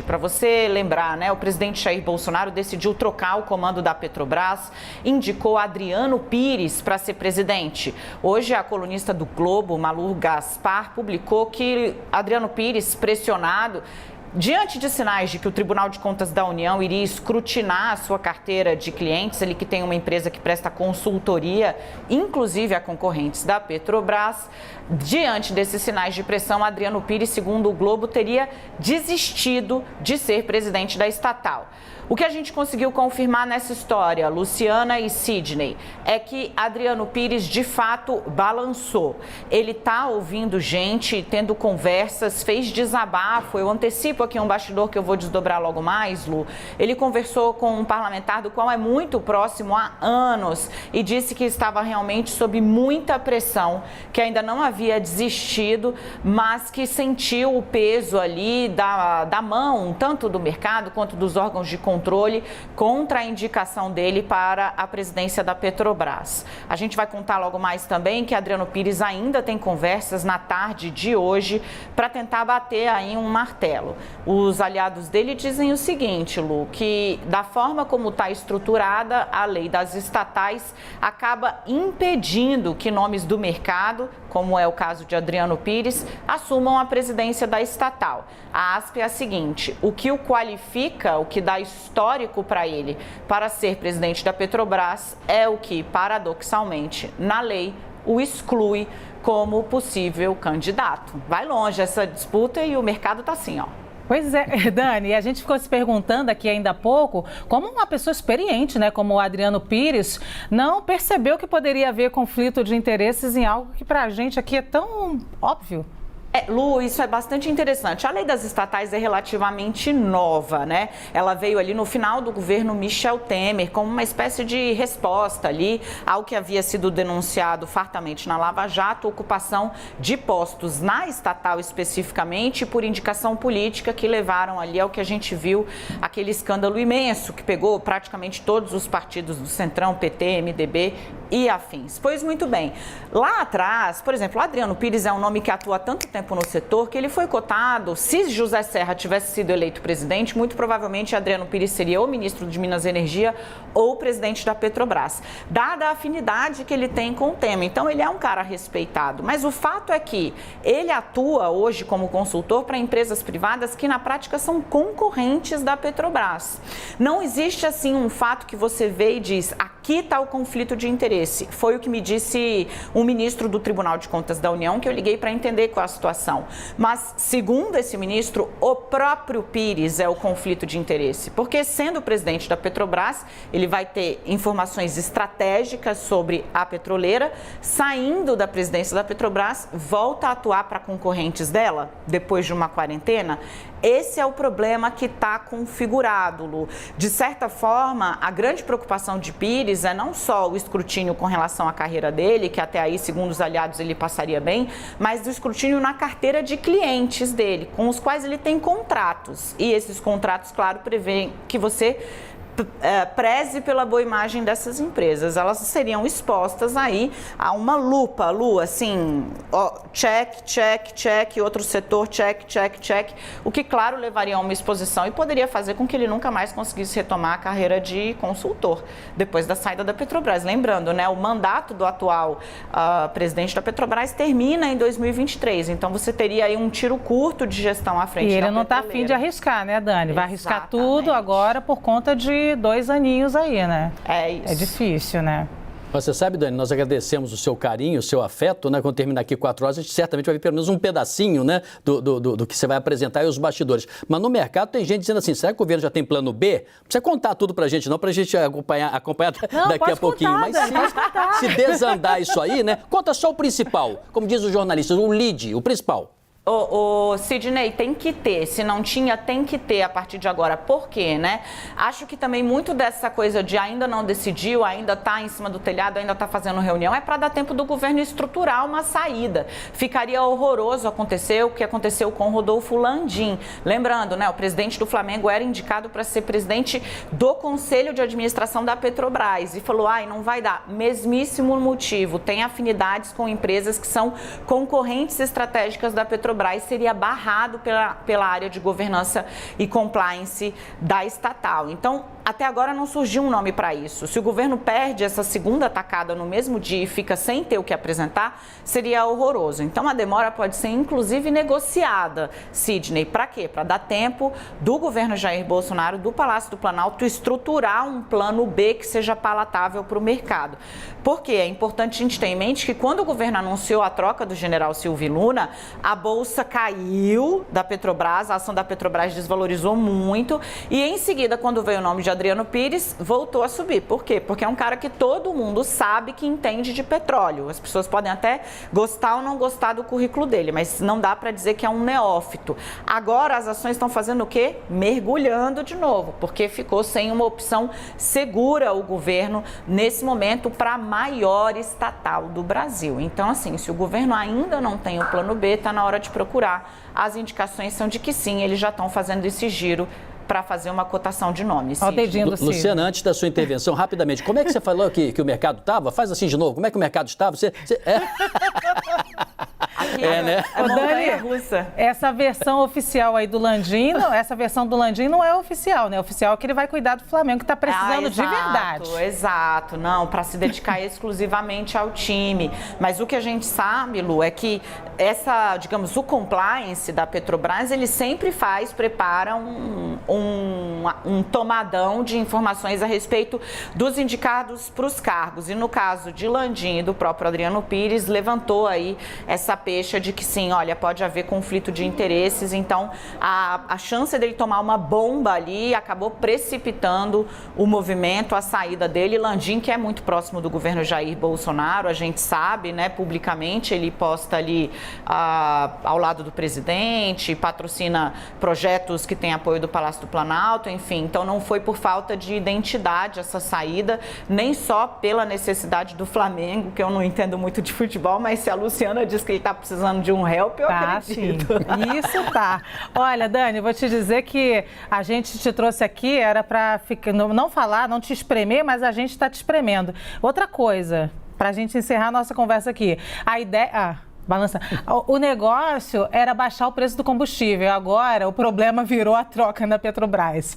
para você lembrar, né? O presidente Jair Bolsonaro decidiu trocar o comando da Petrobras, indicou Adriano Pires para ser presidente. Hoje, a colunista do Globo, Malu Gaspar, publicou que Adriano Pires, pressionado, diante de sinais de que o Tribunal de Contas da União iria escrutinar a sua carteira de clientes, ele que tem uma empresa que presta consultoria, inclusive a concorrentes da Petrobras, diante desses sinais de pressão, Adriano Pires, segundo o Globo, teria desistido de ser presidente da estatal. O que a gente conseguiu confirmar nessa história, Luciana e Sidney, é que Adriano Pires, de fato, balançou. Ele está ouvindo gente, tendo conversas, fez desabafo. Eu antecipo aqui um bastidor que eu vou desdobrar logo mais, Lu. Ele conversou com um parlamentar do qual é muito próximo há anos e disse que estava realmente sob muita pressão, que ainda não havia desistido, mas que sentiu o peso ali da mão, tanto do mercado quanto dos órgãos de controle, contra a indicação dele para a presidência da Petrobras. A gente vai contar logo mais também que Adriano Pires ainda tem conversas na tarde de hoje para tentar bater aí um martelo. Os aliados dele dizem o seguinte, Lu, que da forma como está estruturada a lei das estatais acaba impedindo que nomes do mercado, como é o caso de Adriano Pires, assumam a presidência da estatal. A aspa é a seguinte: o que o qualifica, o que dá histórico para ele para ser presidente da Petrobras é o que, paradoxalmente, na lei, o exclui como possível candidato. Vai longe essa disputa e o mercado está assim, ó. Pois é, Dani, a gente ficou se perguntando aqui ainda há pouco como uma pessoa experiente, né, como o Adriano Pires, não percebeu que poderia haver conflito de interesses em algo que para a gente aqui é tão óbvio. Lu, isso é bastante interessante. A lei das estatais é relativamente nova, né? Ela veio ali no final do governo Michel Temer como uma espécie de resposta ali ao que havia sido denunciado fartamente na Lava Jato, ocupação de postos na estatal especificamente por indicação política que levaram ali ao que a gente viu, aquele escândalo imenso que pegou praticamente todos os partidos do Centrão, PT, MDB e afins. Pois muito bem, lá atrás, por exemplo, Adriano Pires é um nome que atua há tanto tempo no setor que ele foi cotado. Se José Serra tivesse sido eleito presidente, muito provavelmente Adriano Pires seria ou ministro de Minas e Energia ou presidente da Petrobras, dada a afinidade que ele tem com o tema. Então ele é um cara respeitado, mas o fato é que ele atua hoje como consultor para empresas privadas que na prática são concorrentes da Petrobras. Não existe assim um fato que você vê e diz: aqui está o conflito de interesse. Foi o que me disse um ministro do Tribunal de Contas da União, que eu liguei para entender qual a situação. Mas, segundo esse ministro, o próprio Pires é o conflito de interesse, porque sendo presidente da Petrobras, ele vai ter informações estratégicas sobre a petroleira, saindo da presidência da Petrobras, volta a atuar para concorrentes dela, depois de uma quarentena. Esse é o problema que está configurado, Lu. De certa forma, a grande preocupação de Pires é não só o escrutínio com relação à carreira dele, que até aí, segundo os aliados, ele passaria bem, mas o escrutínio na carteira de clientes dele, com os quais ele tem contratos. E esses contratos, claro, prevêem que você preze pela boa imagem dessas empresas. Elas seriam expostas aí a uma lupa, Lu, assim, ó, check, check, check, outro setor, check, check, check, o que, claro, levaria a uma exposição e poderia fazer com que ele nunca mais conseguisse retomar a carreira de consultor, depois da saída da Petrobras. Lembrando, né, o mandato do atual presidente da Petrobras termina em 2023, então você teria aí um tiro curto de gestão à frente da petroleira. E ele não está afim de arriscar, né, Dani? Vai arriscar tudo agora por conta de 2 aninhos aí, né? É isso. É difícil, né? Você sabe, Dani, nós agradecemos o seu carinho, o seu afeto, né? Quando terminar aqui 4 horas, a gente certamente vai ver pelo menos um pedacinho, né? Do que você vai apresentar e os bastidores. Mas no mercado tem gente dizendo assim, será que o governo já tem plano B? Não precisa contar tudo pra gente, não, pra gente acompanhar não, daqui a pouquinho. Contar, mas se desandar isso aí, né? Conta só o principal, como diz os jornalistas, o lead, o principal. O Sidney, tem que ter, se não tinha, tem que ter a partir de agora. Por quê, né? Acho que também muito dessa coisa de ainda não decidiu, ainda está em cima do telhado, ainda está fazendo reunião, é para dar tempo do governo estruturar uma saída. Ficaria horroroso acontecer o que aconteceu com Rodolfo Landim. Lembrando, né, o presidente do Flamengo era indicado para ser presidente do Conselho de Administração da Petrobras e falou, não vai dar. Mesmíssimo motivo, tem afinidades com empresas que são concorrentes estratégicas da Petrobras. Petrobras seria barrado pela área de governança e compliance da estatal. Então, até agora não surgiu um nome para isso. Se o governo perde essa segunda tacada no mesmo dia e fica sem ter o que apresentar, seria horroroso. Então, a demora pode ser, inclusive, negociada, Sidney. Para quê? Para dar tempo do governo Jair Bolsonaro, do Palácio do Planalto, estruturar um plano B que seja palatável para o mercado. Porque é importante a gente ter em mente que quando o governo anunciou a troca do general Silvio Luna, a bolsa caiu da Petrobras, a ação da Petrobras desvalorizou muito e em seguida, quando veio o nome de Adriano Pires, voltou a subir. Por quê? Porque é um cara que todo mundo sabe que entende de petróleo. As pessoas podem até gostar ou não gostar do currículo dele, mas não dá para dizer que é um neófito. Agora as ações estão fazendo o quê? Mergulhando de novo, porque ficou sem uma opção segura o governo nesse momento para a maior estatal do Brasil. Então, assim, se o governo ainda não tem o plano B, está na hora de procurar. As indicações são de que sim, eles já estão fazendo esse giro para fazer uma cotação de nomes. Luciana, antes da sua intervenção, rapidamente, como é que você falou que o mercado estava? Faz assim de novo, como é que o mercado estava? Né? Dani, russa. Essa versão oficial aí do Landim, essa versão do Landim não é oficial, né? O oficial é que ele vai cuidar do Flamengo, que está precisando de verdade. Exato, não, para se dedicar exclusivamente ao time. Mas o que a gente sabe, Lu, é que o compliance da Petrobras, ele sempre prepara um tomadão de informações a respeito dos indicados para os cargos. E no caso de Landim e do próprio Adriano Pires, levantou aí essa pecha de que sim, olha, pode haver conflito de interesses, então a chance dele tomar uma bomba ali acabou precipitando o movimento, a saída dele. Landim, que é muito próximo do governo Jair Bolsonaro, a gente sabe, né, publicamente, ele posta ali ao lado do presidente, patrocina projetos que têm apoio do Palácio do Planalto, enfim, então não foi por falta de identidade essa saída, nem só pela necessidade do Flamengo, que eu não entendo muito de futebol, mas se a Luciana diz que ele está precisando de um help, eu acredito. Sim. Isso tá. Olha, Dani, vou te dizer que a gente te trouxe aqui, era para não falar, não te espremer, mas a gente está te espremendo. Outra coisa, para a gente encerrar a nossa conversa aqui, a ideia... Balança. O negócio era baixar o preço do combustível. Agora o problema virou a troca na Petrobras.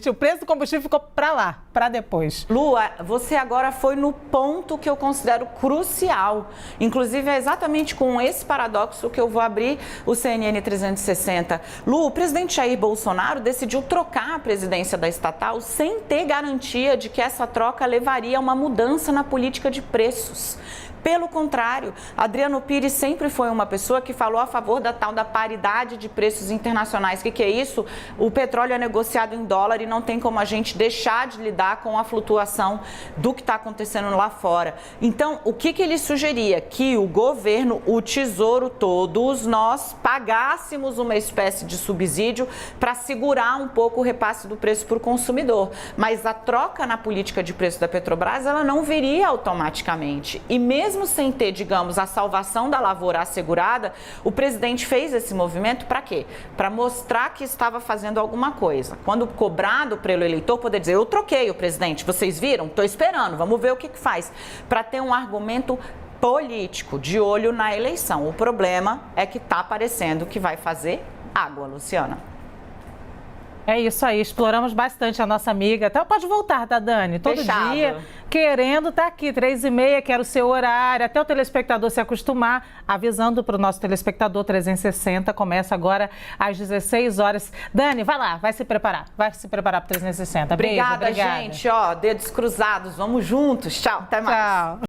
O preço do combustível ficou para lá, para depois. Lua, você agora foi no ponto que eu considero crucial. Inclusive é exatamente com esse paradoxo que eu vou abrir o CNN 360. Lu, o presidente Jair Bolsonaro decidiu trocar a presidência da estatal sem ter garantia de que essa troca levaria a uma mudança na política de preços. Pelo contrário, Adriano Pires sempre foi uma pessoa que falou a favor da tal da paridade de preços internacionais. O que é isso? O petróleo é negociado em dólar e não tem como a gente deixar de lidar com a flutuação do que está acontecendo lá fora. Então, o que ele sugeria? Que o governo, o Tesouro, todos nós pagássemos uma espécie de subsídio para segurar um pouco o repasse do preço para o consumidor. Mas a troca na política de preço da Petrobras, ela não viria automaticamente. E mesmo sem ter, digamos, a salvação da lavoura assegurada, o presidente fez esse movimento para quê? Para mostrar que estava fazendo alguma coisa. Quando cobrado pelo eleitor, poder dizer, eu troquei o presidente, vocês viram? Estou esperando, vamos ver o que faz. Para ter um argumento político, de olho na eleição. O problema é que está parecendo que vai fazer água, Luciana. É isso aí, exploramos bastante a nossa amiga. Então pode voltar, tá, Dani? Todo Fechado. Dia, querendo estar aqui, 3h30, quero o seu horário, até o telespectador se acostumar, avisando para o nosso telespectador 360, começa agora às 16 horas. Dani, vai lá, vai se preparar para o 360. Obrigada, gente. Dedos cruzados, vamos juntos. Tchau, até mais. Tchau.